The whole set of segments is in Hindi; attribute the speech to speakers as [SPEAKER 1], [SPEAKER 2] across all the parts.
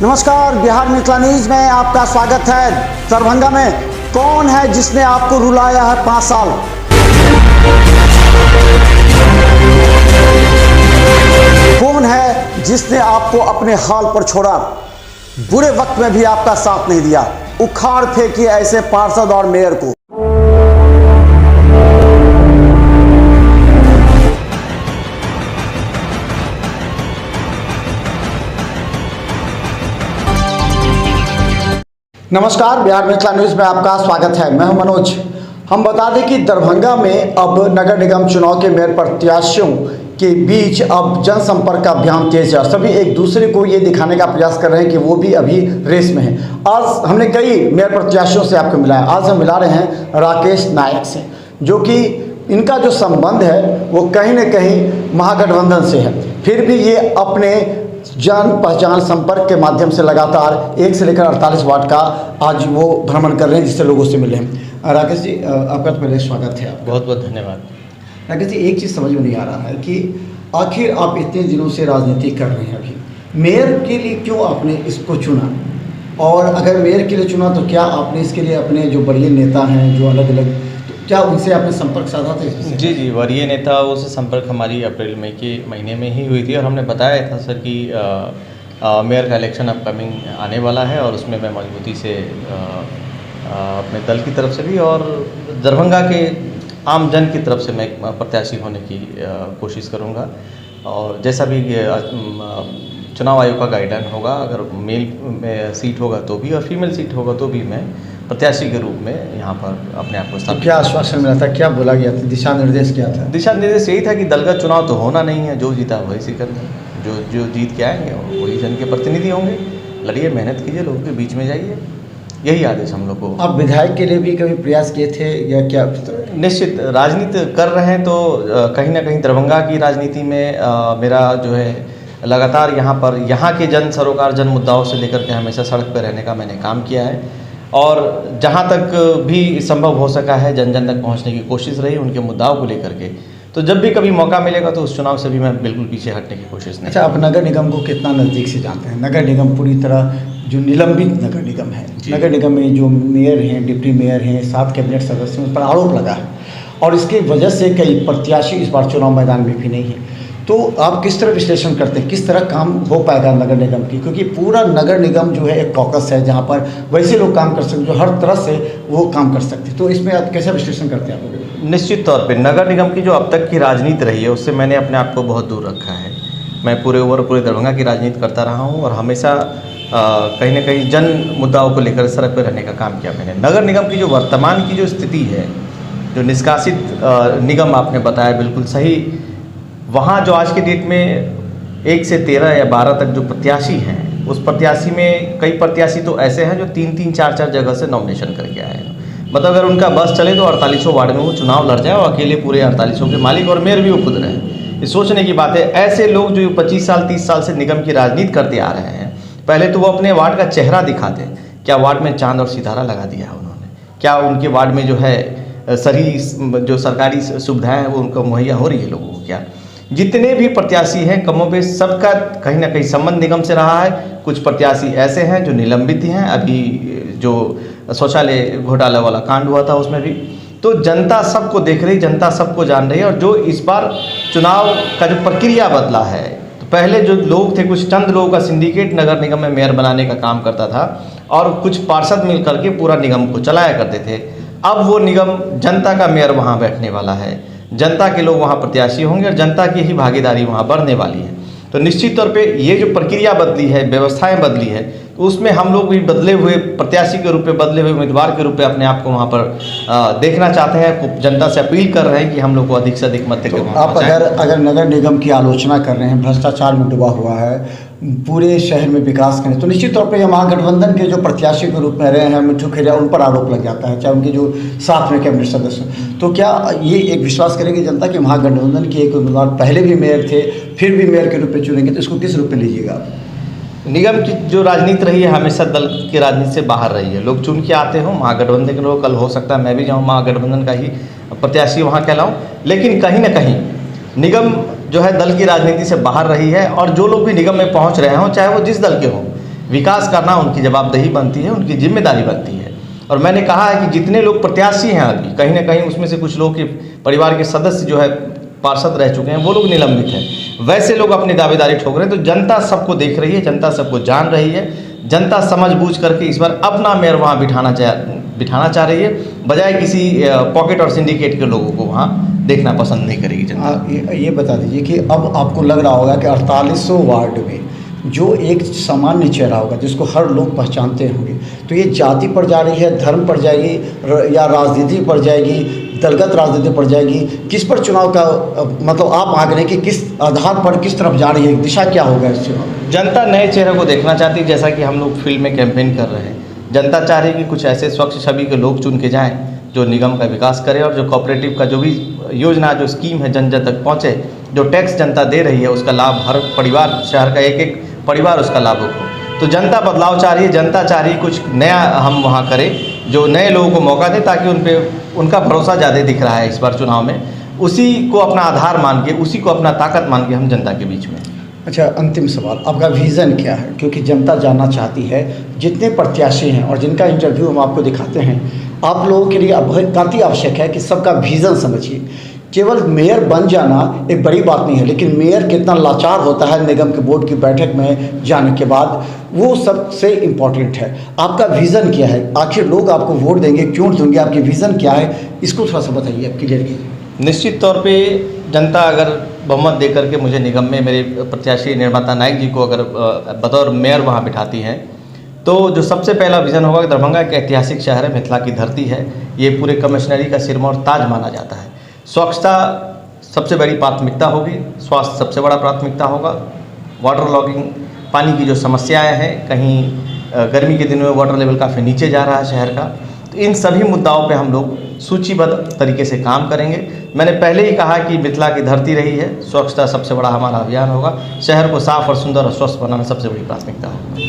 [SPEAKER 1] नमस्कार, बिहार मिथिला न्यूज में आपका स्वागत है। दरभंगा में कौन है जिसने आपको रुलाया है 5 साल? कौन है जिसने आपको अपने हाल पर छोड़ा? बुरे वक्त में भी आपका साथ नहीं दिया। उखाड़ फेंकिए ऐसे पार्षद और मेयर को। नमस्कार, बिहार मिथिला न्यूज में आपका स्वागत है। मैं हूं मनोज। हम बता दें कि दरभंगा में अब नगर निगम चुनाव के मेयर प्रत्याशियों के बीच अब जनसंपर्क का अभियान तेज है। सभी एक दूसरे को ये दिखाने का प्रयास कर रहे हैं कि वो भी अभी रेस में हैं। आज हमने कई मेयर प्रत्याशियों से आपको मिलाया। आज हम मिला रहे हैं राकेश नायक से, जो कि इनका जो संबंध है वो कहीं न कहीं महागठबंधन से है। फिर भी ये अपने जान पहचान संपर्क के माध्यम से लगातार 1 से लेकर 48 वार्ड का आज वो भ्रमण कर रहे हैं, जिससे लोगों से मिले हैं। राकेश जी, आपका तो पहले स्वागत है।
[SPEAKER 2] बहुत बहुत धन्यवाद।
[SPEAKER 1] राकेश जी, एक चीज़ समझ में नहीं आ रहा है कि आखिर आप इतने दिनों से राजनीति कर रहे हैं, अभी मेयर के लिए क्यों आपने इसको चुना? और अगर मेयर के लिए चुना तो क्या आपने इसके लिए अपने जो वरीय नेता हैं, जो अलग अलग, क्या उनसे आपने संपर्क साधा था?
[SPEAKER 2] जी, वरीय नेताओं से संपर्क हमारी अप्रैल मई के महीने में ही हुई थी और हमने बताया था सर कि मेयर का इलेक्शन अपकमिंग आने वाला है और उसमें मैं मजबूती से अपने दल की तरफ से भी और दरभंगा के आम जन की तरफ से मैं प्रत्याशी होने की कोशिश करूंगा। और जैसा भी चुनाव आयोग का गाइडलाइन होगा, अगर मेल में सीट होगा तो भी और फीमेल सीट होगा तो भी मैं प्रत्याशी के रूप में यहाँ पर अपने आप को स्थापित।
[SPEAKER 1] क्या आश्वासन मिला था, क्या बोला गया था, दिशा निर्देश क्या था?
[SPEAKER 2] दिशा निर्देश यही था कि दल का चुनाव तो होना नहीं है, जो जीता वही स्वीकार करें, जो जीत के आएंगे वही जन के प्रतिनिधि होंगे। लड़िए, मेहनत कीजिए, लोगों के बीच में जाइए, यही आदेश हम लोग को।
[SPEAKER 1] आप विधायक के लिए भी कभी प्रयास किए थे या क्या?
[SPEAKER 2] निश्चित राजनीति कर रहे हैं तो कहीं ना कहीं दरभंगा की राजनीति में मेरा जो है लगातार यहाँ के जन सरोकार, जन मुद्दाओं से लेकर के हमेशा सड़क पर रहने का मैंने काम किया है और जहाँ तक भी संभव हो सका है जन जन तक पहुँचने की कोशिश रही उनके मुद्दाओं को लेकर के। तो जब भी कभी मौका मिलेगा तो उस चुनाव से भी मैं बिल्कुल पीछे हटने की कोशिश नहीं।
[SPEAKER 1] अच्छा, आप नगर निगम को कितना नज़दीक से जानते हैं? नगर निगम पूरी तरह जो निलंबित नगर निगम है, नगर निगम में जो मेयर हैं, डिप्टी मेयर हैं, 7 कैबिनेट सदस्यों पर आरोप लगा है और इसकी वजह से कई प्रत्याशी इस बार चुनाव मैदान में भी नहीं है। तो आप किस तरह विश्लेषण करते हैं, किस तरह काम हो पाएगा नगर निगम की? क्योंकि पूरा नगर निगम जो है एक कॉकस है जहाँ पर वैसे लोग काम कर सकते जो हर तरह से वो काम कर सकते। तो इसमें आप कैसा विश्लेषण करते हैं आप?
[SPEAKER 2] निश्चित तौर पे नगर निगम की जो अब तक की राजनीति रही है उससे मैंने अपने आप को बहुत दूर रखा है। मैं पूरे दरभंगा की राजनीति करता रहा हूँ और हमेशा कहीं ना कहीं जन मुद्दाओं को लेकर सड़क पर रहने का काम किया मैंने। नगर निगम की जो वर्तमान की जो स्थिति है, जो निष्कासित निगम आपने बताया बिल्कुल सही, वहाँ जो आज के डेट में 1 से 13 या 12 तक जो प्रत्याशी हैं, उस प्रत्याशी में कई प्रत्याशी तो ऐसे हैं जो 3-3, 4-4 जगह से नॉमिनेशन करके आए हैं। मतलब अगर उनका बस चले तो 48 वार्ड में वो चुनाव लड़ जाए और अकेले पूरे 48 के मालिक और मेयर भी वो खुद रहे। ये सोचने की बात है। ऐसे लोग जो 25 साल 30 साल से निगम की राजनीति करते आ रहे हैं, पहले तो वो अपने वार्ड का चेहरा दिखाते। क्या वार्ड में चांद और सितारा लगा दिया है उन्होंने? क्या उनके वार्ड में जो है सही जो सरकारी सुविधाएं हैं वो उनको मुहैया हो रही है लोगों को? क्या जितने भी प्रत्याशी हैं कमोबेश सबका कहीं ना कहीं संबंध निगम से रहा है। कुछ प्रत्याशी ऐसे हैं जो निलंबित हैं, अभी जो शौचालय घोटाला वाला कांड हुआ था उसमें भी। तो जनता सबको देख रही, जनता सबको जान रही है। और जो इस बार चुनाव का जो प्रक्रिया बदला है, तो पहले जो लोग थे, कुछ चंद लोगों का सिंडिकेट नगर निगम में मेयर बनाने का काम करता था और कुछ पार्षद मिल करके पूरा निगम को चलाया करते थे। अब वो निगम जनता का मेयर वहाँ बैठने वाला है, जनता के लोग वहाँ प्रत्याशी होंगे और जनता की ही भागीदारी वहाँ बढ़ने वाली है। तो निश्चित तौर पे ये जो प्रक्रिया बदली है, व्यवस्थाएं बदली है, तो उसमें हम लोग भी बदले हुए प्रत्याशी के रूप में, बदले हुए उम्मीदवार के रूप में अपने आप को वहाँ पर देखना चाहते हैं। जनता से अपील कर रहे हैं कि हम लोग को अधिक से अधिक मत देकर।
[SPEAKER 1] तो आप अगर नगर निगम की आलोचना कर रहे हैं, भ्रष्टाचार में डूबा हुआ है, पूरे शहर में विकास करें, तो निश्चित तौर पे ये महागठबंधन के जो प्रत्याशी के रूप में रहे हैं मिट्ठू खेरिया, उन पर आरोप लग जाता है, चाहे उनके जो साथ में कैबिनेट सदस्य। तो क्या ये एक विश्वास करेगी जनता कि महागठबंधन के एक उम्मीदवार पहले भी मेयर थे, फिर भी मेयर के रूप में चुनेंगे? तो इसको किस रूप में लीजिएगा आप?
[SPEAKER 2] निगम की जो राजनीति रही है हमेशा दल की राजनीति से बाहर रही है। लोग चुन के आते हो, महागठबंधन के लोग, कल हो सकता है मैं भी जाऊँ महागठबंधन का ही प्रत्याशी वहाँ कहलाऊँ, लेकिन कहीं ना कहीं निगम जो है दल की राजनीति से बाहर रही है। और जो लोग भी निगम में पहुँच रहे हों, चाहे वो जिस दल के हों, विकास करना उनकी जवाबदेही बनती है, उनकी जिम्मेदारी बनती है। और मैंने कहा है कि जितने लोग प्रत्याशी हैं अभी, कहीं ना कहीं उसमें से कुछ लोग के परिवार के सदस्य जो है पार्षद रह चुके हैं, वो लोग निलंबित हैं, वैसे लोग अपनी दावेदारी ठोक रहे हैं। तो जनता सबको देख रही है, जनता सबको जान रही है, जनता समझ बूझ करके इस बार अपना मेयर वहाँ बिठाना चाह रही है, बजाय किसी पॉकेट और सिंडिकेट के लोगों को वहाँ देखना पसंद नहीं करेगी जनता।
[SPEAKER 1] ये बता दीजिए कि अब आपको लग रहा होगा कि 4800 वार्ड में जो एक सामान्य चेहरा होगा जिसको हर लोग पहचानते होंगे, तो ये जाति पर जा रही है, धर्म पर जाएगी या राजनीति पर जाएगी, दलगत राजनीति पर जाएगी, किस पर चुनाव का मतलब आप आग रहे कि किस आधार पर किस तरफ जा रही है, दिशा क्या होगा इस चुनाव?
[SPEAKER 2] जनता नए चेहरे को देखना चाहती है, जैसा कि हम लोग फील्ड में कैंपेन कर रहे हैं। जनता चाह रही है कि कुछ ऐसे स्वच्छ छवि के लोग चुन के जाएं जो निगम का विकास करें और जो कोऑपरेटिव का जो भी योजना, जो स्कीम है जन जन तक पहुँचे, जो टैक्स जनता दे रही है उसका लाभ हर परिवार, शहर का एक एक परिवार उसका लाभ हो। तो जनता बदलाव चाह रही है, जनता चाह रही है कुछ नया हम वहाँ करें, जो नए लोगों को मौका दे, ताकि उन पे उनका भरोसा ज़्यादा दिख रहा है इस बार चुनाव में। उसी को अपना आधार मान के, उसी को अपना ताकत मान के हम जनता के बीच में।
[SPEAKER 1] अच्छा, अंतिम सवाल, आपका विज़न क्या है? क्योंकि जनता जानना चाहती है, जितने प्रत्याशी हैं और जिनका इंटरव्यू हम आपको दिखाते हैं, आप लोगों के लिए काफ़ी आवश्यक है कि सबका विज़न समझिए। केवल मेयर बन जाना एक बड़ी बात नहीं है, लेकिन मेयर कितना लाचार होता है निगम के बोर्ड की बैठक में जाने के बाद, वो सबसे इम्पॉर्टेंट है। आपका विज़न क्या है? आखिर लोग आपको वोट देंगे, क्यों देंगे? आपकी विज़न क्या है, इसको थोड़ा सा बताइए, आप क्लियर कीजिए।
[SPEAKER 2] निश्चित तौर पे जनता अगर बहुमत दे करके मुझे निगम में मेरे प्रत्याशी निर्मता नायक जी को अगर बतौर मेयर वहाँ बिठाती है, तो जो सबसे पहला विज़न होगा कि दरभंगा एक ऐतिहासिक शहर है, मिथिला की धरती है, ये पूरे कमिश्नरी का सिरमौर ताज माना जाता है। स्वच्छता सबसे बड़ी प्राथमिकता होगी, स्वास्थ्य सबसे बड़ा प्राथमिकता होगा, वाटर लॉगिंग, पानी की जो समस्याएं हैं, कहीं गर्मी के दिनों में वाटर लेवल काफ़ी नीचे जा रहा है शहर का, तो इन सभी मुद्दाओं पे हम लोग सूचीबद्ध तरीके से काम करेंगे। मैंने पहले ही कहा कि मिथिला की धरती रही है, स्वच्छता सबसे बड़ा हमारा अभियान होगा, शहर को साफ और सुंदर और स्वस्थ बनाना सबसे बड़ी प्राथमिकता होगा।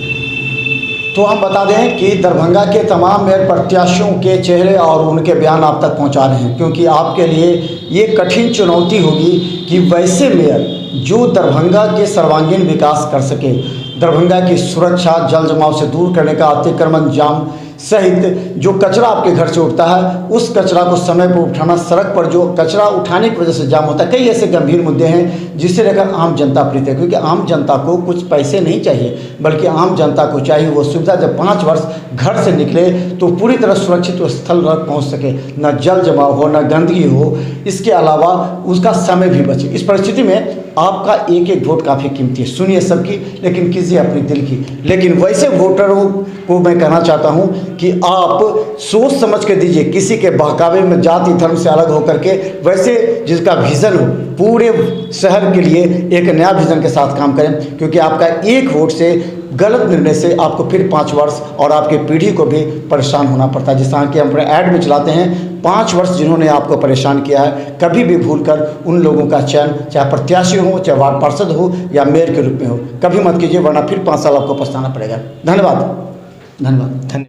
[SPEAKER 1] तो हम बता दें कि दरभंगा के तमाम मेयर प्रत्याशियों के चेहरे और उनके बयान आप तक पहुंचा रहे हैं, क्योंकि आपके लिए ये कठिन चुनौती होगी कि वैसे मेयर जो दरभंगा के सर्वांगीण विकास कर सके, दरभंगा की सुरक्षा, जल जमाव से दूर करने का, अतिक्रमण जाम सहित जो कचरा आपके घर से उठता है उस कचरा को समय पर उठाना, सड़क पर जो कचरा उठाने की वजह से जाम होता है, कई ऐसे गंभीर मुद्दे हैं जिससे लेकर आम जनता प्रीत है। क्योंकि आम जनता को कुछ पैसे नहीं चाहिए, बल्कि आम जनता को चाहिए वो सुविधा, जब 5 वर्ष घर से निकले तो पूरी तरह सुरक्षित स्थल तक पहुँच सके, न जल जमाव हो, न गंदगी हो, इसके अलावा उसका समय भी बचे। इस परिस्थिति में आपका एक एक वोट काफ़ी कीमती है, सुनिए सबकी, लेकिन कीजिए अपनी दिल की। लेकिन वैसे वोटरों को मैं कहना चाहता हूं कि आप सोच समझ के दीजिए, किसी के बहकावे में जाति धर्म से अलग होकर के, वैसे जिसका विज़न हो पूरे शहर के लिए एक नया विज़न के साथ काम करें। क्योंकि आपका एक वोट से, गलत निर्णय से आपको फिर 5 वर्ष और आपकी पीढ़ी को भी परेशान होना पड़ता है। जिस तरह कि हम अपने ऐड में चलाते हैं, 5 वर्ष जिन्होंने आपको परेशान किया है, कभी भी भूल कर उन लोगों का चयन, चाहे प्रत्याशी हो, चाहे वार्ड पार्षद हो या मेयर के रूप में हो, कभी मत कीजिए, वरना फिर 5 साल आपको पछताना पड़ेगा। धन्यवाद।